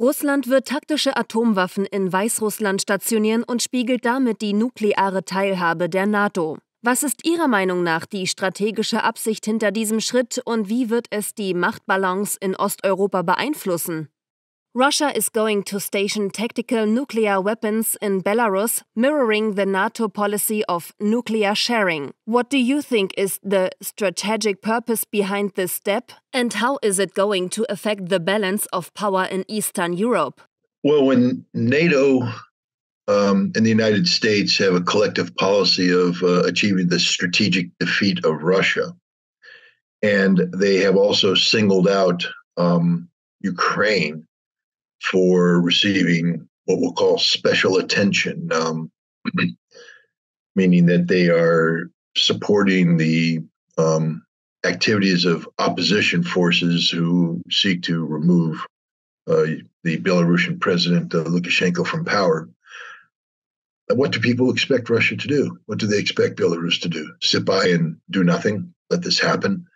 Russland wird taktische Atomwaffen in Weißrussland stationieren und spiegelt damit die nukleare Teilhabe der NATO. Was ist Ihrer Meinung nach die strategische Absicht hinter diesem Schritt und wie wird es die Machtbalance in Osteuropa beeinflussen? Russia is going to station tactical nuclear weapons in Belarus, mirroring the NATO policy of nuclear sharing. What do you think is the strategic purpose behind this step, and how is it going to affect the balance of power in Eastern Europe? Well, when NATO and the United States have a collective policy of achieving the strategic defeat of Russia, and they have also singled out Ukraine for receiving what we'll call special attention, meaning that they are supporting the activities of opposition forces who seek to remove the Belarusian president Lukashenko from power. What do people expect Russia to do? What do they expect Belarus to do? Sit by and do nothing? Let this happen?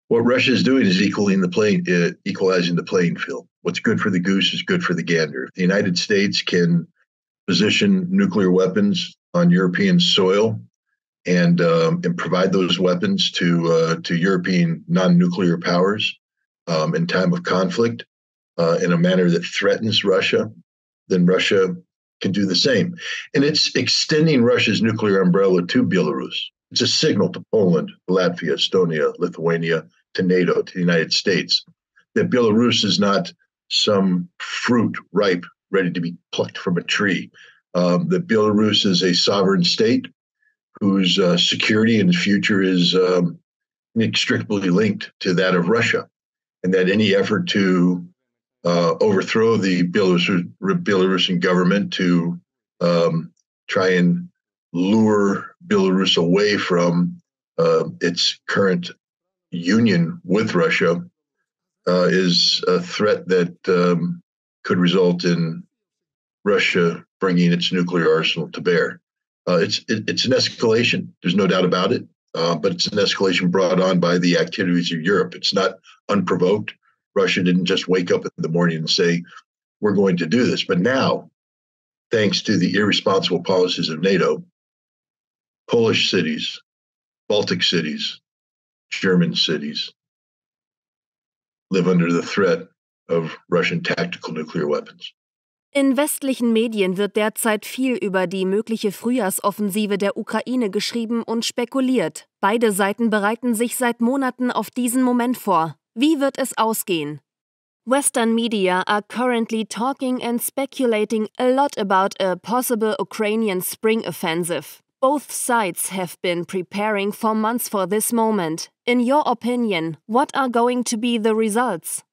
What Russia is doing is equalizing the playing field. What's good for the goose is good for the gander. If the United States can position nuclear weapons on European soil and provide those weapons to European non-nuclear powers in time of conflict in a manner that threatens Russia, then Russia can do the same. And it's extending Russia's nuclear umbrella to Belarus. It's a signal to Poland, Latvia, Estonia, Lithuania, to NATO, to the United States, that Belarus is not some fruit ripe, ready to be plucked from a tree. That Belarus is a sovereign state whose security and future is inextricably linked to that of Russia, and that any effort to overthrow the Belarusian government to try and lure Belarus away from its current union with Russia is a threat that could result in Russia bringing its nuclear arsenal to bear. It's an escalation. There's no doubt about it. But it's an escalation brought on by the activities of Europe. It's not unprovoked. Russia didn't just wake up in the morning and say, we're going to do this. But now, thanks to the irresponsible policies of NATO, Polish cities, Baltic cities, German cities live under the threat of Russian tactical nuclear weapons. In westlichen Medien wird derzeit viel über die mögliche Frühjahrsoffensive der Ukraine geschrieben und spekuliert. Beide Seiten bereiten sich seit Monaten auf diesen Moment vor. Wie wird es ausgehen? Western media are currently talking and speculating a lot about a possible Ukrainian spring offensive. Both sides have been preparing for months for this moment. In your opinion, what are going to be the results?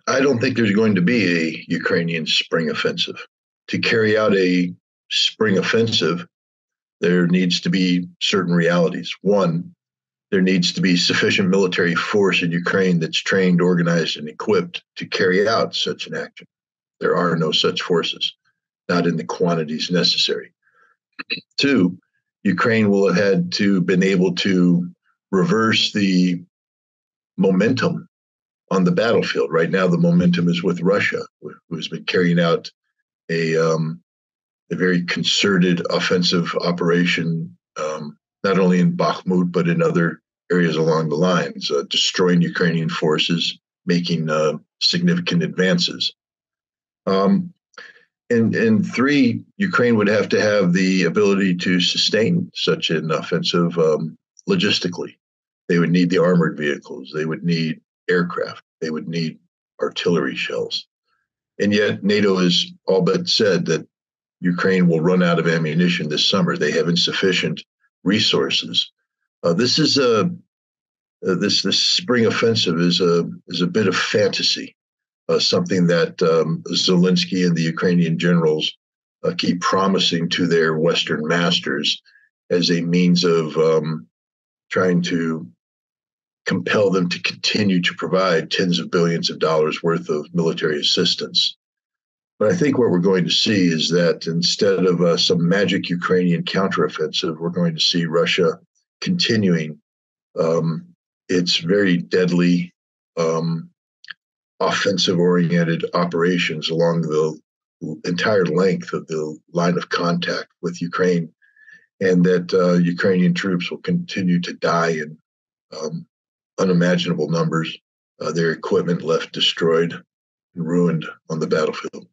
I don't think there's going to be a Ukrainian spring offensive. To carry out a spring offensive, there needs to be certain realities. One, there needs to be sufficient military force in Ukraine that's trained, organized, and equipped to carry out such an action. There are no such forces, not in the quantities necessary. Two, Ukraine will have had to been able to reverse the momentum on the battlefield. Right now, the momentum is with Russia, who has been carrying out a very concerted offensive operation, not only in Bakhmut, but in other areas along the lines, destroying Ukrainian forces, making significant advances. And three, Ukraine would have to have the ability to sustain such an offensive logistically. They would need the armored vehicles. They would need aircraft. They would need artillery shells. And yet NATO has all but said that Ukraine will run out of ammunition this summer. They have insufficient resources. This spring offensive is a bit of fantasy, something that Zelensky and the Ukrainian generals keep promising to their Western masters as a means of trying to compel them to continue to provide tens of billions of dollars worth of military assistance. But I think what we're going to see is that instead of some magic Ukrainian counteroffensive, we're going to see Russia continuing its very deadly offensive-oriented operations along the entire length of the line of contact with Ukraine, and that Ukrainian troops will continue to die in unimaginable numbers, their equipment left destroyed and ruined on the battlefield.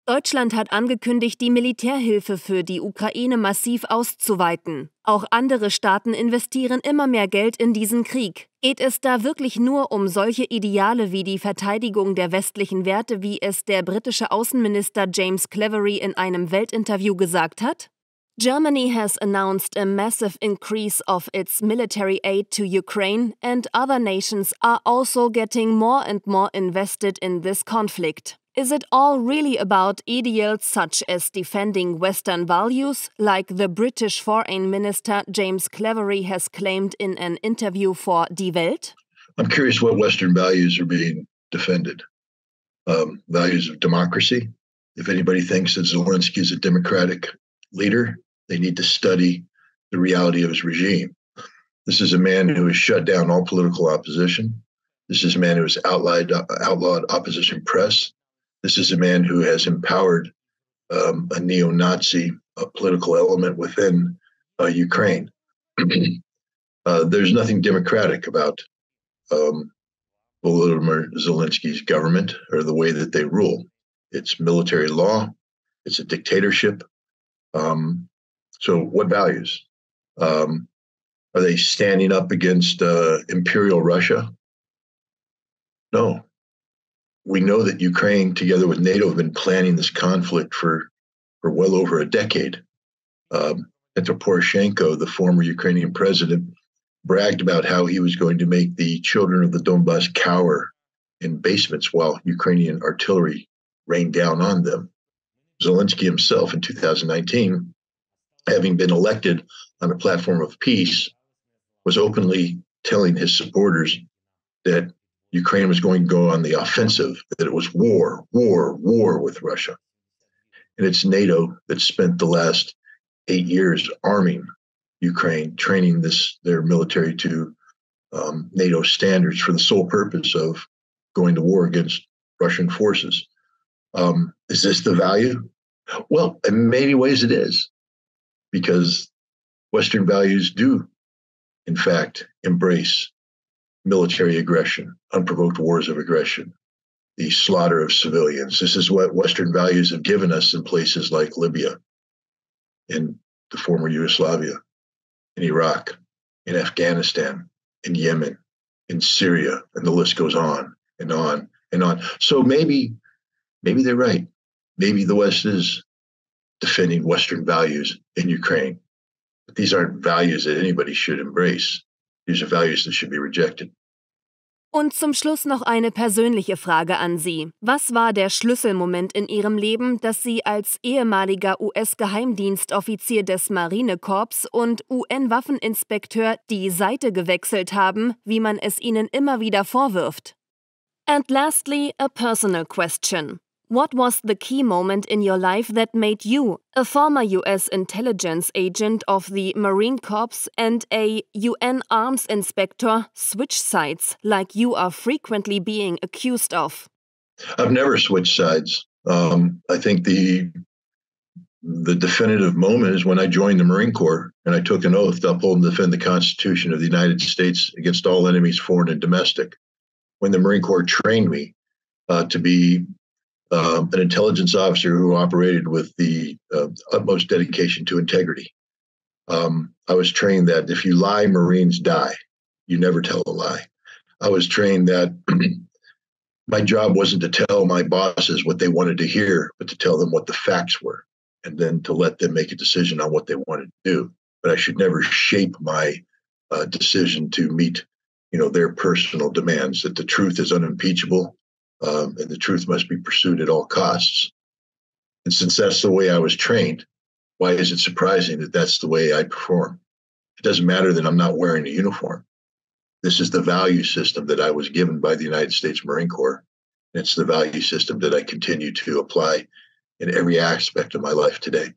Deutschland hat angekündigt, die Militärhilfe für die Ukraine massiv auszuweiten. Auch andere Staaten investieren immer mehr Geld in diesen Krieg. Geht es da wirklich nur um solche Ideale wie die Verteidigung der westlichen Werte, wie es der britische Außenminister James Cleverly in einem Weltinterview gesagt hat? Germany has announced a massive increase of its military aid to Ukraine, and other nations are also getting more and more invested in this conflict. Is it all really about ideals such as defending Western values, like the British Foreign Minister James Cleverly has claimed in an interview for Die Welt? I'm curious what Western values are being defended. Values of democracy. If anybody thinks that Zelensky is a democratic leader, they need to study the reality of his regime. This is a man who has shut down all political opposition. This is a man who has outlawed opposition press. This is a man who has empowered a neo-Nazi political element within Ukraine. There's nothing democratic about Volodymyr Zelensky's government or the way that they rule. It's military law. It's a dictatorship. So what values? Are they standing up against Imperial Russia? No. We know that Ukraine, together with NATO, have been planning this conflict for well over a decade. Petro Poroshenko, the former Ukrainian president, bragged about how he was going to make the children of the Donbas cower in basements while Ukrainian artillery rained down on them. Zelensky himself in 2019, having been elected on a platform of peace, was openly telling his supporters that Ukraine was going to go on the offensive, that it was war with Russia. And it's NATO that spent the last 8 years arming Ukraine, training their military to NATO standards for the sole purpose of going to war against Russian forces. Is this the value? Well, in many ways it is, because Western values do, in fact, embrace military aggression, unprovoked wars of aggression, the slaughter of civilians. This is what Western values have given us in places like Libya, in the former Yugoslavia, in Iraq, in Afghanistan, in Yemen, in Syria, and the list goes on and on and on. So maybe they're right. Maybe the West is defending Western values in Ukraine. But these aren't values that anybody should embrace. These are values that should be rejected. Und zum Schluss noch eine persönliche Frage an Sie. Was war der Schlüsselmoment in Ihrem Leben, dass Sie als ehemaliger US-Geheimdienstoffizier des Marinekorps und UN-Waffeninspekteur die Seite gewechselt haben, wie man es Ihnen immer wieder vorwirft? And lastly, a personal question. What was the key moment in your life that made you, a former US intelligence agent of the Marine Corps and a UN arms inspector, switch sides like you are frequently being accused of? I've never switched sides. I think the definitive moment is when I joined the Marine Corps and I took an oath to uphold and defend the Constitution of the United States against all enemies, foreign and domestic. When the Marine Corps trained me to be an intelligence officer who operated with the utmost dedication to integrity. I was trained that if you lie, Marines die. You never tell a lie. I was trained that my job wasn't to tell my bosses what they wanted to hear, but to tell them what the facts were, and then to let them make a decision on what they wanted to do. But I should never shape my decision to meet, their personal demands, that the truth is unimpeachable. And the truth must be pursued at all costs. And since that's the way I was trained, why is it surprising that that's the way I perform? It doesn't matter that I'm not wearing a uniform. This is the value system that I was given by the United States Marine Corps. And it's the value system that I continue to apply in every aspect of my life today.